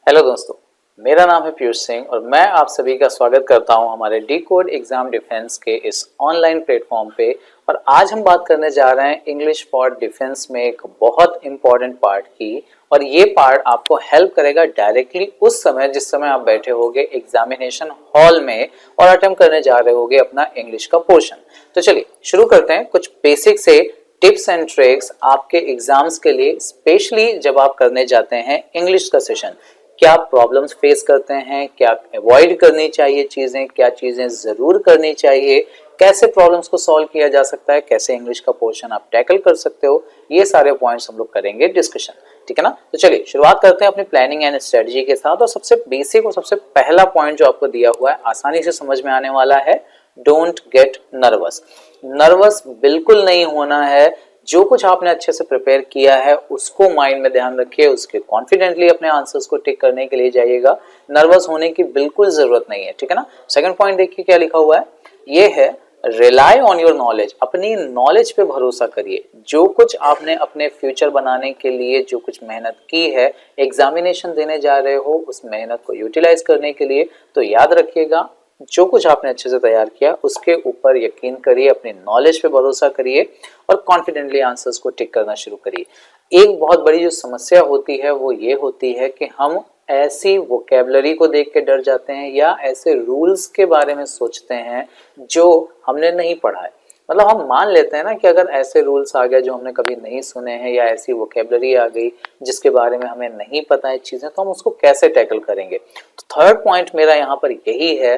Hello दोस्तों, मेरा नाम है पीयूष सिंह और मैं आप सभी का स्वागत करता हूं हमारे डी कोड एग्जाम डिफेंस के इस ऑनलाइन प्लेटफॉर्म पे। और आज हम बात करने जा रहे हैं इंग्लिश फॉर डिफेंस में एक बहुत इंपॉर्टेंट पार्ट की। और ये पार्ट आपको हेल्प करेगा डायरेक्टली उस समय जिस समय आप बैठे होगे एग्जामिनेशन हॉल में और अटेम्प्ट करने जा रहे होगे अपना इंग्लिश का पोर्शन। तो चलिए शुरू करते हैं कुछ बेसिक से टिप्स एंड ट्रिक्स आपके एग्जाम्स के लिए, स्पेशली जब आप करने जाते हैं इंग्लिश का सेशन। क्या प्रॉब्लम्स फेस करते हैं, क्या अवॉइड करनी चाहिए चीजें, क्या चीजें जरूर करनी चाहिए, कैसे प्रॉब्लम्स को सॉल्व किया जा सकता है, कैसे इंग्लिश का पोर्शन आप टैकल कर सकते हो, ये सारे पॉइंट्स हम लोग करेंगे डिस्कशन। ठीक है ना। तो चलिए शुरुआत करते हैं अपनी प्लानिंग एंड स्ट्रेटजी के साथ। और सबसे बेसिक और सबसे पहला पॉइंट जो आपको दिया हुआ है, आसानी से समझ में आने वाला है, डोंट गेट नर्वस। नर्वस बिल्कुल नहीं होना है। जो कुछ आपने अच्छे से प्रिपेयर किया है उसको माइंड में ध्यान रखिए, उसके कॉन्फिडेंटली अपने आंसर्स को टिक करने के लिए जाइएगा। नर्वस होने की बिल्कुल जरूरत नहीं है। ठीक है ना। सेकंड पॉइंट देखिए क्या लिखा हुआ है, ये है रिलाई ऑन योर नॉलेज। अपनी नॉलेज पे भरोसा करिए। जो कुछ आपने अपने फ्यूचर बनाने के लिए जो कुछ मेहनत की है, एग्जामिनेशन देने जा रहे हो उस मेहनत को यूटिलाइज करने के लिए, तो याद रखिएगा जो कुछ आपने अच्छे से तैयार किया उसके ऊपर यकीन करिए, अपनी नॉलेज पे भरोसा करिए और कॉन्फिडेंटली आंसर्स को टिक करना शुरू करिए। एक बहुत बड़ी जो समस्या होती है वो ये होती है कि हम ऐसी वोकैबुलरी को देख के डर जाते हैं या ऐसे रूल्स के बारे में सोचते हैं जो हमने नहीं पढ़ा है। मतलब हम मान लेते हैं ना कि अगर ऐसे रूल्स आ गए जो हमने कभी नहीं सुने हैं या ऐसी वोकैबुलरी आ गई जिसके बारे में हमें नहीं पता है चीजें, तो हम उसको कैसे टैकल करेंगे। तो थर्ड पॉइंट मेरा यहाँ पर यही है,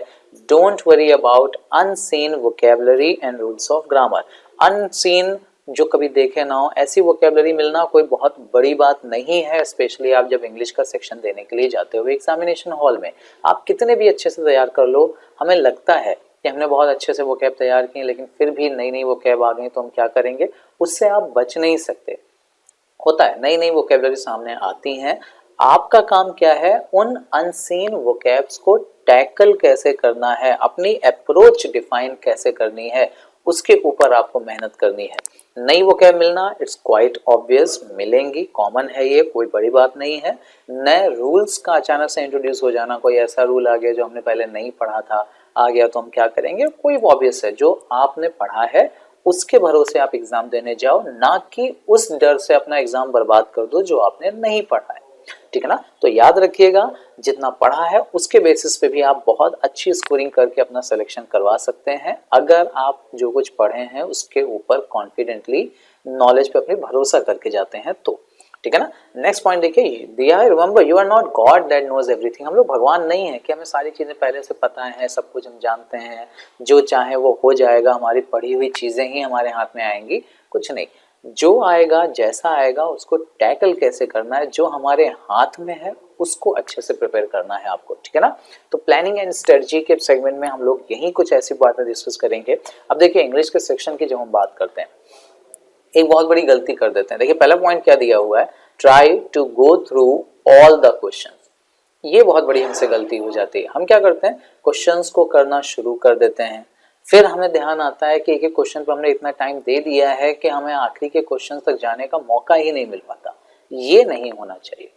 don't worry about unseen vocabulary and rules of grammar. Unseen जो कभी देखे ना हो, ऐसी वोकैबुलरी मिलना कोई बहुत बड़ी बात नहीं है। स्पेशली आप जब इंग्लिश का सेक्शन देने के लिए जाते हो एग्जामिनेशन हॉल में, आप कितने भी अच्छे से तैयार कर लो, हमें लगता है कि हमने बहुत अच्छे से वोकैब तैयार की, लेकिन फिर भी नई नई वोकैब आ गई तो हम क्या करेंगे, उससे आप बच नहीं सकते। होता है, नई नई वोकैबुलरी सामने आती हैं। आपका काम क्या है, उन अनसीन वोकैब्स को टैकल कैसे करना है, अपनी अप्रोच डिफाइन कैसे करनी है, उसके ऊपर आपको मेहनत करनी है। नई वोकैब मिलना इट्स क्वाइट ऑब्वियस, मिलेंगी, कॉमन है, ये कोई बड़ी बात नहीं है। नए रूल्स का अचानक से इंट्रोड्यूस हो जाना, कोई ऐसा रूल आ गया जो हमने पहले नहीं पढ़ा था, आ गया तो हम क्या करेंगे, कोई ऑब्वियस है। जो आपने पढ़ा है उसके भरोसे आप एग्जाम देने जाओ, ना कि उस डर से अपना एग्जाम बर्बाद कर दो जो आपने नहीं पढ़ा है। ठीक है ना। तो याद रखिएगा, जितना पढ़ा है उसके बेसिस पे भी आप बहुत अच्छी स्कोरिंग करके अपना सिलेक्शन करवा सकते हैं, अगर आप जो कुछ पढ़े हैं उसके ऊपर कॉन्फिडेंटली नॉलेज पे अपने भरोसा करके जाते हैं तो। ठीक है ना। नेक्स्ट पॉइंट देखिए दिया है, remember you are not god that knows everything. हम लोग भगवान नहीं है कि हमें सारी चीजें पहले से पता है, सब कुछ हम जानते हैं, जो चाहे वो हो जाएगा, हमारी पढ़ी हुई चीजें ही हमारे हाथ में आएंगी, कुछ नहीं। जो आएगा जैसा आएगा उसको टैकल कैसे करना है, जो हमारे हाथ में है उसको अच्छे से प्रिपेयर करना है आपको। ठीक है ना। तो प्लानिंग एंड स्ट्रेटजी के सेगमेंट में हम लोग यही कुछ ऐसी बातें डिस्कस करेंगे। अब देखिए इंग्लिश के सेक्शन की जब हम बात करते हैं, एक बहुत बड़ी गलती कर देते हैं। देखिए पहला पॉइंट क्या दिया हुआ है, try to go through all the questions. ये बहुत बड़ी हमसे गलती हो जाती है। हम क्या करते हैं, क्वेश्चंस को करना शुरू कर देते हैं, फिर हमें ध्यान आता है कि एक एक क्वेश्चन पर हमने इतना टाइम दे दिया है कि हमें आखिरी के क्वेश्चन तक जाने का मौका ही नहीं मिल पाता। ये नहीं होना चाहिए।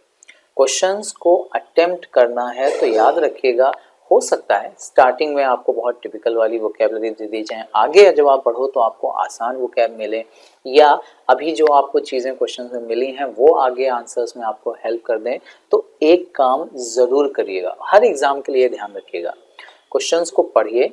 क्वेश्चंस को अटेम्प्ट करना है तो याद रखिएगा, हो सकता है स्टार्टिंग में आपको बहुत टिपिकल वाली वोकैबुलरी दे दी जाए, आगे जब आप पढ़ो तो आपको आसान वोकैब मिले, या अभी जो आपको चीज़ें क्वेश्चन में मिली हैं वो आगे आंसर्स में आपको हेल्प कर दें। तो एक काम ज़रूर करिएगा, हर एग्ज़ाम के लिए ध्यान रखिएगा, क्वेश्चंस को पढ़िए,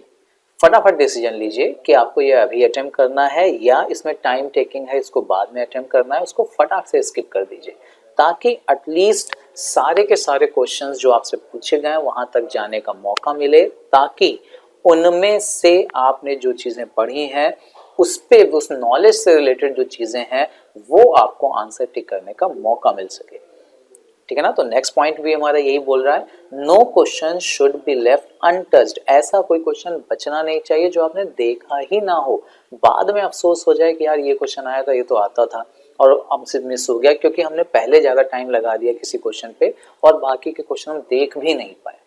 फटाफट डिसीजन लीजिए कि आपको ये अभी अटेम्प्ट करना है या इसमें टाइम टेकिंग है, इसको बाद में अटेम्प्ट करना है, उसको फटाक से स्किप कर दीजिए, ताकि एटलीस्ट सारे के सारे क्वेश्चंस जो आपसे पूछे गए वहां तक जाने का मौका मिले, ताकि उनमें से आपने जो चीजें पढ़ी हैं उस पे, उस नॉलेज से रिलेटेड जो चीजें हैं वो आपको आंसर टिक करने का मौका मिल सके। ठीक है ना। तो नेक्स्ट पॉइंट भी हमारा यही बोल रहा है, no question should be left untouched. ऐसा कोई क्वेश्चन बचना नहीं चाहिए जो आपने देखा ही ना हो, बाद में अफसोस हो जाए कि यार ये क्वेश्चन आया था, ये तो आता था और हमसे मिस हो गया क्योंकि हमने पहले ज्यादा टाइम लगा दिया किसी क्वेश्चन पे और बाकी के क्वेश्चन हम देख भी नहीं पाए।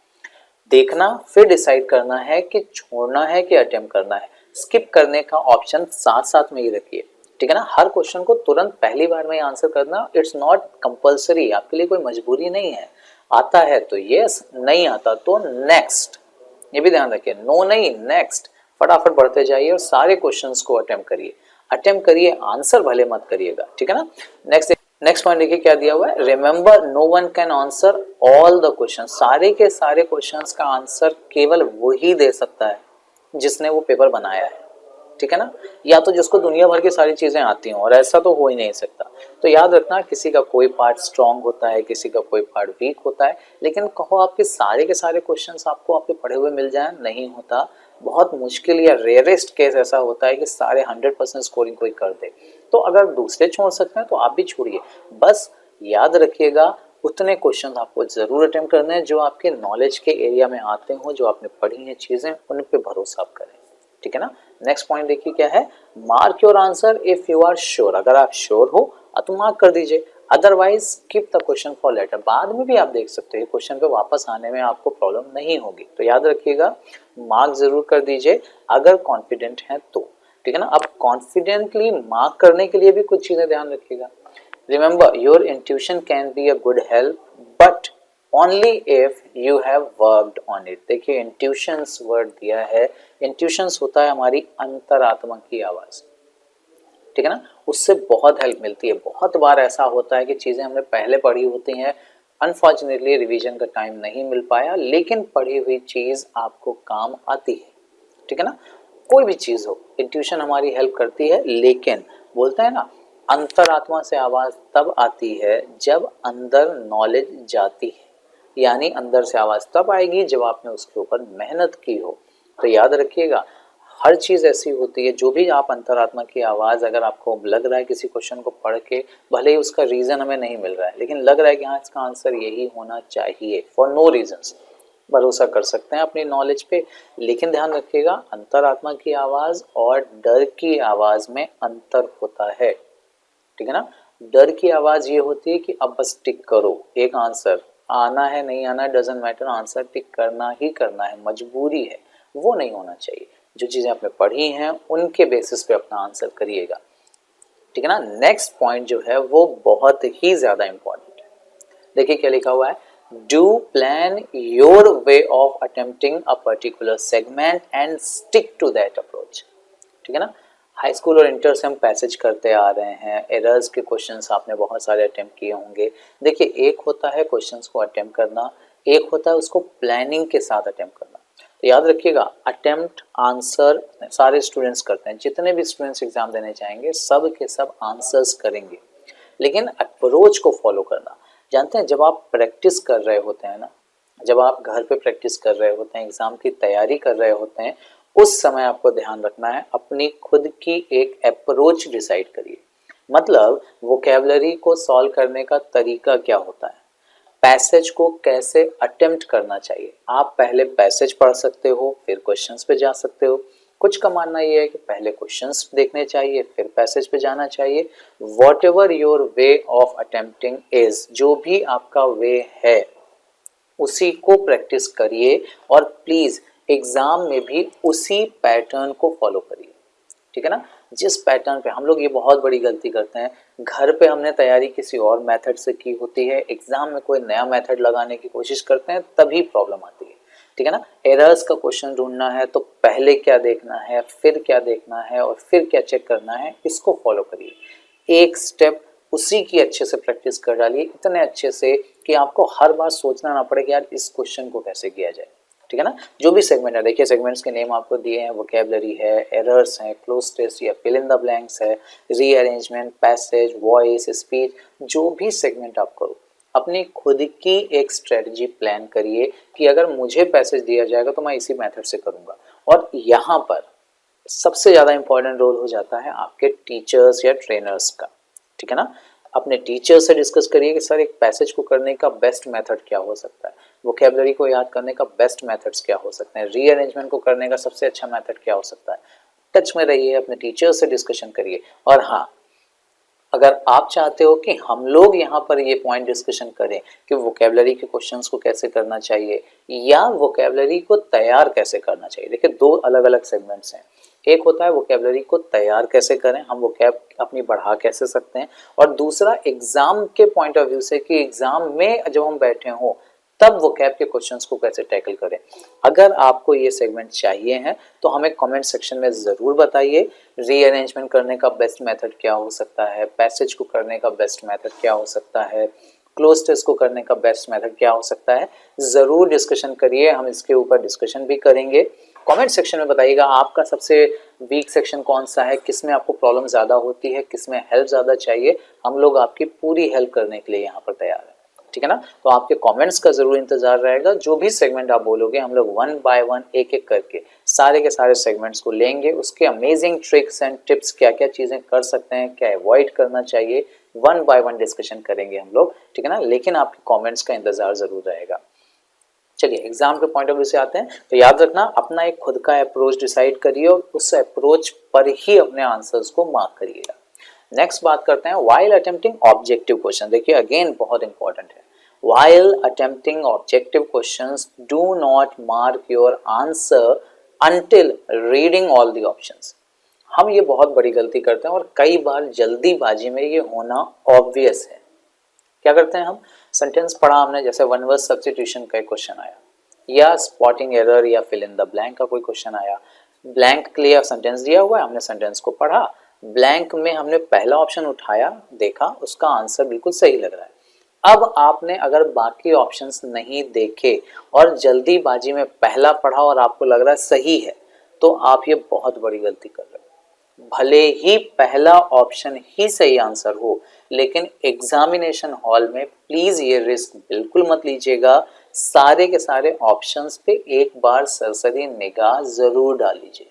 देखना, फिर डिसाइड करना है कि छोड़ना है कि अटेम्प्ट करना है। स्किप करने का ऑप्शन साथ साथ में ही रखिए। ठीक है ना। हर क्वेश्चन को तुरंत पहली बार में आंसर करना इट्स नॉट कंपलसरी, आपके लिए कोई मजबूरी नहीं है। आता है तो यस, नहीं आता तो नेक्स्ट। ये भी ध्यान रखिए, नो नहीं नेक्स्ट। फटाफट बढ़ते जाइए और सारे क्वेश्चंस को अटेम्प्ट करिए, आंसर भले मत करिएगा, ठीक है ना। नेक्स्ट पॉइंट देखिए क्या दिया हुआ है, remember no one can answer all the question. सारे के सारे क्वेश्चंस का आंसर केवल वही दे सकता है जिसने वो पेपर बनाया है, ठीक है ना, या तो जिसको दुनिया भर की सारी चीजें आती हों, और ऐसा तो हो ही नहीं सकता। तो याद रखना, किसी का कोई पार्ट स्ट्रांग होता है, किसी का कोई पार्ट वीक होता है, लेकिन कहो आपके सारे के सारे क्वेश्चंस आपको आपके पढ़े हुए मिल जाएं, नहीं होता। बहुत मुश्किल या रेयरेस्ट केस ऐसा होता है कि सारे 100% स्कोरिंग कोई कर दे। तो अगर दूसरे छोड़ सकते हैं तो आप भी छोड़िए, बस याद रखिएगा उतने क्वेश्चन आपको जरूर अटेम्प्ट करने हैं जो आपके नॉलेज के एरिया में आते हो, जो आपने पढ़ी हैं चीजें, उन पे भरोसा आप करें, ठीक है ना। नेक्स्ट पॉइंट देखिए क्या है, mark your answer if you are sure. अगर आप श्योर हो तो मार्क कर दीजिए, otherwise keep the question for later. बाद में भी आप देख सकते हैं, क्वेश्चन पे वापस आने में आपको प्रॉब्लम नहीं होगी। तो याद रखिएगा, मार्क जरूर कर दीजिए अगर कॉन्फिडेंट है तो, ठीक है ना। अब कॉन्फिडेंटली मार्क करने के लिए भी कुछ चीजें ध्यान रखिएगा। Remember your intuition can be a good help but only if you have worked on it. देखिए इंट्यूशंस वर्ड दिया है, इंट्यूशंस होता है हमारी अंतरात्मा की आवाज, ठीक है ना, उससे बहुत हेल्प मिलती है। बहुत बार ऐसा होता है कि चीजें हमने पहले पढ़ी होती हैं, अनफॉर्चुनेटली रिवीजन का टाइम नहीं मिल पाया, लेकिन पढ़ी हुई चीज आपको काम आती है, ठीक है ना। कोई भी चीज हो, इंट्यूशन हमारी हेल्प करती है, लेकिन बोलते हैं ना, अंतरात्मा से आवाज तब आती है जब अंदर नॉलेज जाती है, यानी अंदर से आवाज तब आएगी जब आपने उसके ऊपर मेहनत की हो। तो याद रखिएगा, हर चीज ऐसी होती है, जो भी आप अंतरात्मा की आवाज, अगर आपको लग रहा है किसी क्वेश्चन को पढ़ के, भले ही उसका रीजन हमें नहीं मिल रहा है, लेकिन लग रहा है कि हाँ इसका आंसर यही होना चाहिए, फॉर नो रीजंस, भरोसा कर सकते हैं अपनी नॉलेज पे। लेकिन ध्यान रखिएगा, अंतरात्मा की आवाज और डर की आवाज में अंतर होता है, ठीक है ना। डर की आवाज ये होती है कि अब बस टिक करो, एक आंसर आना है नहीं आना है डजंट मैटर, आंसर टिक करना ही करना है, मजबूरी है। वो नहीं होना चाहिए। जो चीजें आपने पढ़ी हैं उनके बेसिस पे अपना आंसर करिएगा, ठीक है ना। नेक्स्ट पॉइंट जो है वो बहुत ही ज्यादा इंपॉर्टेंट है। देखिए क्या लिखा हुआ है, do plan your way of attempting a particular segment and stick to that approach, ठीक है ना। हाई स्कूल और इंटर से हम पैसेज करते आ रहे हैं, एरर्स के क्वेश्चंस आपने बहुत सारे अटेम्प्ट किए होंगे। देखिए एक होता है क्वेश्चंस को अटेम्प्ट करना, एक होता है उसको प्लानिंग के साथ अटेम्प्ट करना। तो याद रखिएगा, अटेम्प्ट आंसर सारे स्टूडेंट्स करते हैं, जितने भी स्टूडेंट्स एग्जाम देने जाएंगे सब के सब आंसर्स करेंगे, लेकिन अप्रोच को फॉलो करना। जानते हैं जब आप प्रैक्टिस कर रहे होते हैं ना, जब आप घर पे प्रैक्टिस कर रहे होते हैं, एग्जाम की तैयारी कर रहे होते हैं, उस समय आपको ध्यान रखना है, अपनी खुद की एक अप्रोच डिसाइड करिए। मतलब वोकैबुलरी को सॉल्व करने का तरीका क्या होता है, पैसेज को कैसे अटेम्प्ट करना चाहिए। आप पहले पैसेज पढ़ सकते हो, फिर क्वेश्चंस पे जा सकते हो। कुछ का मानना ये है कि पहले क्वेश्चंस देखने चाहिए, फिर पैसेज पे जाना चाहिए। What ever your way of attempting is, जो भी आपका वे है उसी को प्रैक्टिस करिए, और प्लीज एग्जाम में भी उसी पैटर्न को फॉलो करिए, ठीक है ना। जिस पैटर्न पे हम लोग ये बहुत बड़ी गलती करते हैं, घर पे हमने तैयारी किसी और मेथड से की होती है, एग्जाम में कोई नया मेथड लगाने की कोशिश करते हैं, तभी प्रॉब्लम आती है, ठीक है ना। एरर्स का क्वेश्चन ढूंढना है तो पहले क्या देखना है, फिर क्या देखना है, और फिर क्या चेक करना है, इसको फॉलो करिए। एक स्टेप उसी की अच्छे से प्रैक्टिस कर डालिए, इतने अच्छे से कि आपको हर बार सोचना ना पड़े कि यार इस क्वेश्चन को कैसे किया जाए, ठीक है ना। जो भी सेगमेंट है, देखिए सेगमेंट्स के नेम आपको दिए हैं, वोकैबुलरी है, एरर्स हैं, क्लोज टेस्ट या फिल इन द ब्लैंक्स है, रीअरेंजमेंट, पैसेज, वॉइस, स्पीच। जो भी सेगमेंट आप करो, अपनी खुद की एक स्ट्रेटजी प्लान करिए कि अगर मुझे पैसेज दिया जाएगा तो मैं इसी मेथड से करूंगा। और यहाँ पर सबसे ज्यादा इंपॉर्टेंट रोल हो जाता है आपके टीचर्स या ट्रेनर्स का, ठीक है ना। अपने टीचर से डिस्कस करिए कि सर एक पैसेज को करने का बेस्ट मेथड क्या हो सकता है, वोकैबुलरी को याद करने का बेस्ट मेथड्स क्या हो सकते हैं, रीअरेंजमेंट को करने का सबसे अच्छा मेथड क्या हो सकता है। टच में रहिए, अपने टीचर से डिस्कशन करिए। और हाँ, अगर आप चाहते हो कि हम लोग यहाँ पर ये पॉइंट डिस्कशन करें कि वोकैबुलरी के क्वेश्चंस को कैसे करना चाहिए या वोकैबुलरी को तैयार कैसे करना चाहिए, देखिए दो अलग अलग सेगमेंट्स हैं। एक होता है वोकैबुलरी को तैयार कैसे करें, हम वोकैब अपनी बढ़ा कैसे सकते हैं, और दूसरा एग्जाम के पॉइंट ऑफ व्यू से कि एग्जाम में जब हम बैठे हों तब वोकैब के क्वेश्चंस को कैसे टैकल करें। अगर आपको ये सेगमेंट चाहिए हैं तो हमें कमेंट सेक्शन में ज़रूर बताइए। रीअरेंजमेंट करने का बेस्ट मेथड क्या हो सकता है, पैसेज को करने का बेस्ट मेथड क्या हो सकता है, क्लोज टेस्ट को करने का बेस्ट मेथड क्या हो सकता है, ज़रूर डिस्कशन करिए। हम इसके ऊपर डिस्कशन भी करेंगे। कमेंट सेक्शन में बताइएगा आपका सबसे वीक सेक्शन कौन सा है, किस में आपको प्रॉब्लम ज़्यादा होती है, किस में हेल्प ज़्यादा चाहिए। हम लोग आपकी पूरी हेल्प करने के लिए यहाँ पर तैयार हैं, ठीक है ना। तो आपके कमेंट्स का जरूर इंतजार रहेगा। जो भी सेगमेंट आप बोलोगे हम लोग वन बाय वन एक एक करके सारे के सारे सेगमेंट्स को लेंगे, उसके अमेजिंग ट्रिक्स एंड टिप्स क्या क्या चीज़ें कर सकते हैं, क्या अवॉइड करना चाहिए, वन बाय वन डिस्कशन करेंगे हम लोग, ठीक है ना। लेकिन आपके कमेंट्स का इंतजार जरूर रहेगा। चलिए एग्जाम के पॉइंट ऑफ व्यू से आते हैं। तो याद रखना अपना एक खुद का अप्रोच डिसाइड करिए और उस अप्रोच पर ही अपने आंसर्स को मार्क करिएगा। नेक्स्ट बात करते हैं व्हाइल अटेम्प्टिंग ऑब्जेक्टिव क्वेश्चन। देखिए अगेन बहुत इंपॉर्टेंट है। While attempting objective questions do not mark your answer until reading all the options. हम ये बहुत बड़ी गलती करते हैं और कई बार जल्दीबाजी में ये होना ऑब्वियस है। क्या करते हैं हम, सेंटेंस पढ़ा हमने, जैसे वन वर्ड सब्स्टिट्यूशन का क्वेश्चन आया या स्पॉटिंग एरर या फिल इन द ब्लैंक का कोई क्वेश्चन आया, ब्लैंक के लिए सेंटेंस दिया हुआ है, हमने सेंटेंस को पढ़ा, ब्लैंक में हमने पहला ऑप्शन उठाया, देखा उसका आंसर बिल्कुल सही लग रहा है। अब आपने अगर बाकी ऑप्शंस नहीं देखे और जल्दीबाजी में पहला पढ़ा और आपको लग रहा है सही है, तो आप ये बहुत बड़ी गलती कर रहे हो। भले ही पहला ऑप्शन ही सही आंसर हो, लेकिन एग्जामिनेशन हॉल में प्लीज ये रिस्क बिल्कुल मत लीजिएगा। सारे के सारे ऑप्शंस पे एक बार सरसरी निगाह जरूर डाल लीजिए,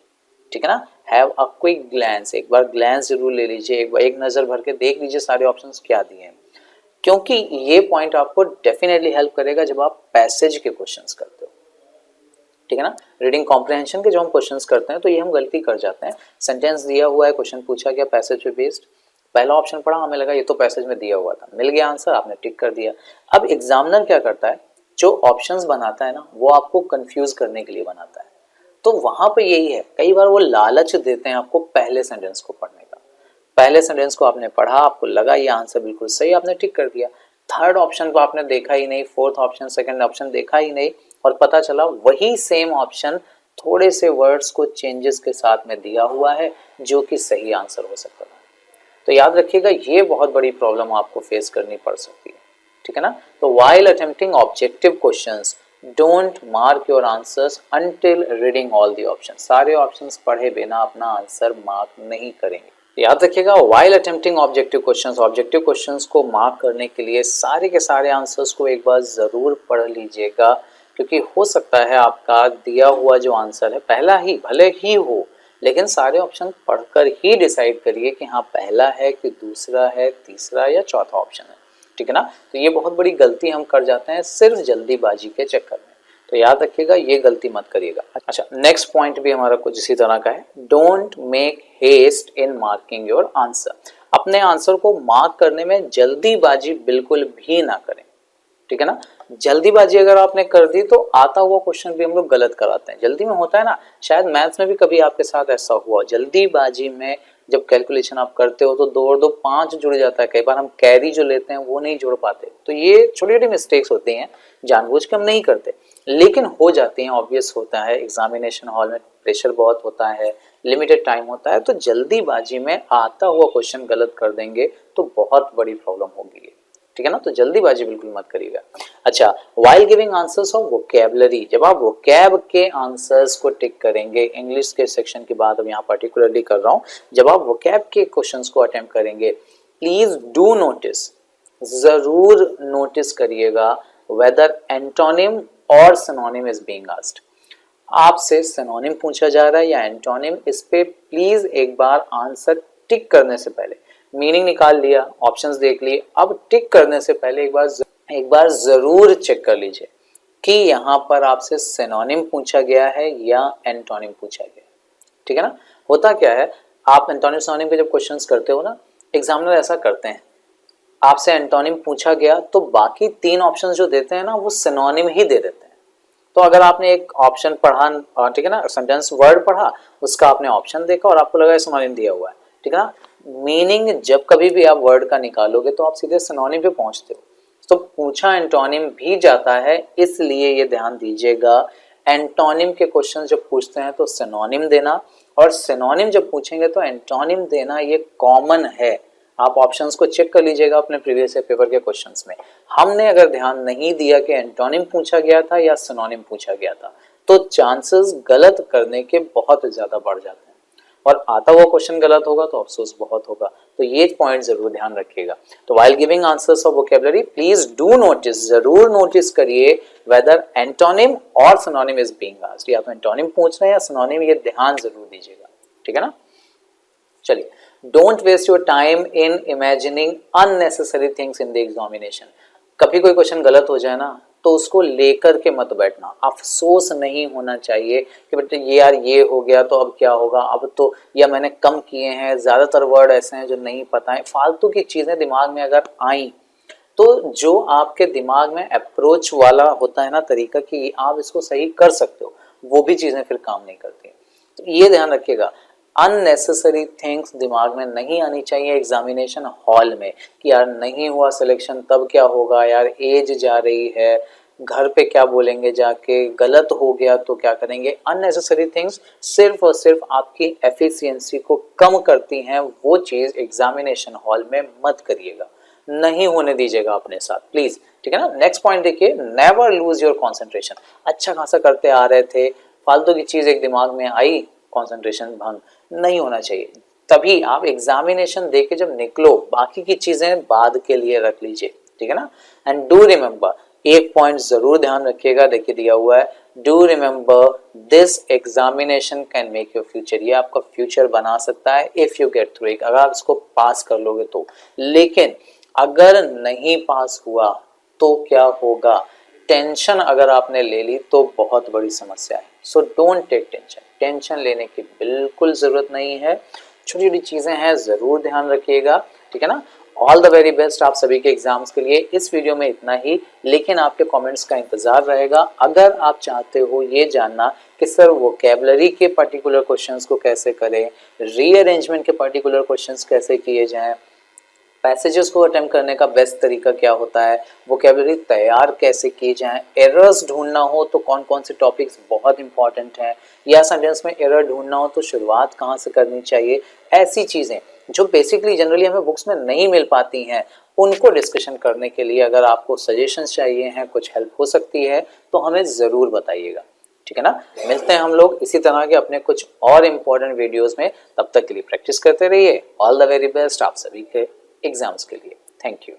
ठीक है ना। हैव अ क्विक ग्लैंस, एक बार ग्लैंस जरूर ले लीजिए, एक नजर भर के देख लीजिए सारे ऑप्शंस क्या दिए हैं, क्योंकि ये पॉइंट आपको डेफिनेटली हेल्प करेगा जब आप पैसेज के क्वेश्चंस करते हो, ठीक है ना। रीडिंग कॉम्प्रिहेंशन के जो हम क्वेश्चंस करते हैं तो ये हम गलती कर जाते हैं। सेंटेंस दिया हुआ है, क्वेश्चन पूछा गया पैसेज पे बेस्ड, पहला ऑप्शन पढ़ा, हमें लगा ये तो पैसेज में दिया हुआ था, मिल गया आंसर, आपने टिक कर दिया। अब एग्जामिनर क्या करता है, जो ऑप्शंस बनाता है ना वो आपको कंफ्यूज करने के लिए बनाता है। तो वहां पे यही है, कई बार वो लालच देते हैं आपको पहले सेंटेंस को पढ़ने का। पहले सेंटेंस को आपने पढ़ा, आपको लगा ये आंसर बिल्कुल सही, आपने टिक कर दिया। थर्ड ऑप्शन को आपने देखा ही नहीं, फोर्थ ऑप्शन, सेकंड ऑप्शन देखा ही नहीं, और पता चला वही सेम ऑप्शन थोड़े से वर्ड्स को चेंजेस के साथ में दिया हुआ है जो कि सही आंसर हो सकता है। तो याद रखिएगा ये बहुत बड़ी प्रॉब्लम आपको फेस करनी पड़ सकती है, ठीक है ना। तो while attempting objective questions don't mark your answers until reading all the options. सारे ऑप्शंस पढ़े बिना अपना आंसर मार्क नहीं करेंगे। याद रखिएगा व्हाइल अटेम्प्टिंग ऑब्जेक्टिव क्वेश्चंस को मार्क करने के लिए सारे के सारे आंसर्स को एक बार जरूर पढ़ लीजिएगा, क्योंकि हो सकता है आपका दिया हुआ जो आंसर है पहला ही भले ही हो, लेकिन सारे ऑप्शन पढ़कर ही डिसाइड करिए कि हाँ पहला है कि दूसरा है, तीसरा या चौथा ऑप्शन है, ठीक है ना। तो ये बहुत बड़ी गलती हम कर जाते हैं सिर्फ जल्दीबाजी के चक्कर में, तो याद रखिएगा ये गलती मत करिएगा। अच्छा, नेक्स्ट पॉइंट भी हमारा कुछ इसी तरह का है, don't make haste in marking your answer. अपने आंसर को मार्क करने में जल्दीबाजी बिल्कुल भी ना करें, ठीक है ना। जल्दीबाजी अगर आपने कर दी तो आता हुआ क्वेश्चन भी हम लोग गलत कराते हैं। जल्दी में होता है ना, शायद मैथ्स में भी कभी आपके साथ ऐसा हुआ, जल्दीबाजी में जब कैलकुलेशन आप करते हो तो 2 और 2 5 जुड़ जाता है। कई बार हम कैरी जो लेते हैं वो नहीं जुड़ पाते, तो ये छोटी छोटी मिस्टेक्स होती हैं, जानबूझ के हम नहीं करते लेकिन हो जाती हैं। ऑब्वियस होता है, एग्जामिनेशन हॉल में प्रेशर बहुत होता है, लिमिटेड टाइम होता है, तो जल्दीबाजी में आता हुआ क्वेश्चन गलत कर देंगे तो बहुत बड़ी प्रॉब्लम होगी, ठीक है ना। तो जल्दीबाजी बिल्कुल मत करिएगा। अच्छा, while giving answers of vocabulary, जब आप वोकैब के आंसर्स को टिक करेंगे, इंग्लिश के सेक्शन की बात अब यहाँ पर्टिकुलरली कर रहा हूँ, जब आप वोकैब के क्वेश्चंस को अटेम्प्ट करेंगे प्लीज डू नोटिस, जरूर नोटिस करिएगा वेदर एंटोनिम और सिनोनिम इज बीइंग आस्क्ड। आपसे सिनोनिम पूछा जा रहा है या एंटोनिम, इस पे प्लीज एक बार आंसर टिक करने से पहले, मीनिंग निकाल लिया, ऑप्शंस देख लिए, अब टिक करने से पहले एक बार जरूर चेक कर लीजिए कि यहाँ पर आपसे सिनोनिम पूछा गया है या एंटोनिम पूछा गया है, ठीक है ना। होता क्या है, आप एंटोनिम सिनोनिम के जब क्वेश्चंस करते हो ना, एग्जामिनर ऐसा करते हैं, आपसे एंटोनिम पूछा गया तो बाकी 3 ऑप्शन जो देते हैं ना वो सिनोनिम ही दे देते हैं। तो अगर आपने एक ऑप्शन पढ़ा, ठीक है ना, सेंटेंस वर्ड पढ़ा, उसका आपने ऑप्शन देखा और आपको लगा सिनोनिम दिया हुआ है, ठीक है ना, मीनिंग जब कभी भी आप वर्ड का निकालोगे तो आप सीधे सिनोनिम पे पहुंचते हो। तो पूछा एंटोनिम भी जाता है, इसलिए ये ध्यान दीजिएगा एंटोनिम के क्वेश्चन जब पूछते हैं तो सिनोनिम देना, और सिनोनिम जब पूछेंगे तो एंटोनिम देना, ये कॉमन है। आप ऑप्शंस को चेक कर लीजिएगा अपने प्रीवियस पेपर के क्वेश्चंस में। हमने अगर ध्यान नहीं दिया कि एंटोनिम पूछा गया था या सिनोनिम पूछा गया था, तो चांसेस गलत करने के बहुत ज्यादा बढ़ जाते हैं, और आता हुआ क्वेश्चन गलत होगा तो अफसोस बहुत होगा। तो ये पॉइंट जरूर ध्यान रखिएगा। तो while giving answers of vocabulary please do notice, जरूर नोटिस करिए वेदर एंटोनिम और सिनोनिम इज बीइंग आस्क्ड, या तो एंटोनिम पूछ रहे हैं या सिनोनिम, ये ध्यान जरूर दीजिएगा, ठीक है ना। चलिए, don't waste your time in imagining unnecessary things in the examination. कभी कोई क्वेश्चन गलत हो जाए ना, तो उसको लेकर के मत बैठना, अफसोस नहीं होना चाहिए कि बेटे ये यार ये हो गया तो अब क्या होगा, अब तो या मैंने कम किए हैं, ज्यादातर वर्ड ऐसे हैं जो नहीं पता है, फालतू की चीजें दिमाग में अगर आई तो जो आपके दिमाग में अप्रोच वाला होता है ना तरीका कि आप इसको सही कर सकते हो, वो भी चीजें फिर काम नहीं करती। तो ये ध्यान रखिएगा, अननेसेसरी थिंग्स दिमाग में नहीं आनी चाहिए एग्जामिनेशन हॉल में कि यार नहीं हुआ सिलेक्शन तब क्या होगा, यार एज जा रही है, घर पे क्या बोलेंगे जाके, गलत हो गया तो क्या करेंगे। अननेसेसरी थिंग्स सिर्फ और सिर्फ आपकी एफिशिएंसी को कम करती हैं, वो चीज एग्जामिनेशन हॉल में मत करिएगा, नहीं होने दीजिएगा अपने साथ प्लीज, ठीक है ना। नेक्स्ट पॉइंट देखिए, नेवर लूज योर कॉन्सेंट्रेशन। अच्छा खासा करते आ रहे थे, फालतू की चीज एक दिमाग में आई, कंसंट्रेशन भंग नहीं होना चाहिए। तभी आप एग्जामिनेशन देके जब निकलो, बाकी की चीजें बाद के लिए रख लीजिए, ठीक है ना। एंड डू रिमेंबर, एक पॉइंट जरूर ध्यान रखिएगा, देखिए दिया हुआ है, do remember this examination can make your future, ये आपका फ्यूचर बना सकता है if you get through it, अगर आप इसको पास कर लोगे तो। लेकिन अगर नहीं पास हुआ तो क्या होगा, टेंशन अगर आपने ले ली तो बहुत बड़ी समस्या है। So don't take tension, tension लेने की बिल्कुल जरूरत नहीं है, छोटी छोटी चीजें हैं, जरूर ध्यान रखिएगा, ठीक है ना। ऑल द वेरी बेस्ट आप सभी के एग्जाम्स के लिए। इस वीडियो में इतना ही, लेकिन आपके कमेंट्स का इंतजार रहेगा। अगर आप चाहते हो ये जानना कि सर वोकैबुलरी के पर्टिकुलर क्वेश्चंस को कैसे करें, रीअरेंजमेंट के पर्टिकुलर क्वेश्चंस कैसे किए जाएं, पैसेजेस को अटेम्प्ट करने का बेस्ट तरीका क्या होता है, वोकैबुलरी तैयार कैसे की जाए, एरर्स ढूंढना हो तो कौन कौन से टॉपिक्स बहुत इंपॉर्टेंट हैं, या सेंटेंस में एरर ढूंढना हो तो शुरुआत कहाँ से करनी चाहिए, ऐसी चीज़ें जो बेसिकली जनरली हमें बुक्स में नहीं मिल पाती हैं, उनको डिस्कशन करने के लिए अगर आपको सजेशंस चाहिए हैं, कुछ हेल्प हो सकती है तो हमें ज़रूर बताइएगा, ठीक है ना। मिलते हैं हम लोग इसी तरह के अपने कुछ और इम्पोर्टेंट वीडियोस में, तब तक के लिए प्रैक्टिस करते रहिए। ऑल द वेरी बेस्ट आप सभी के एग्जाम्स के लिए। Thank you.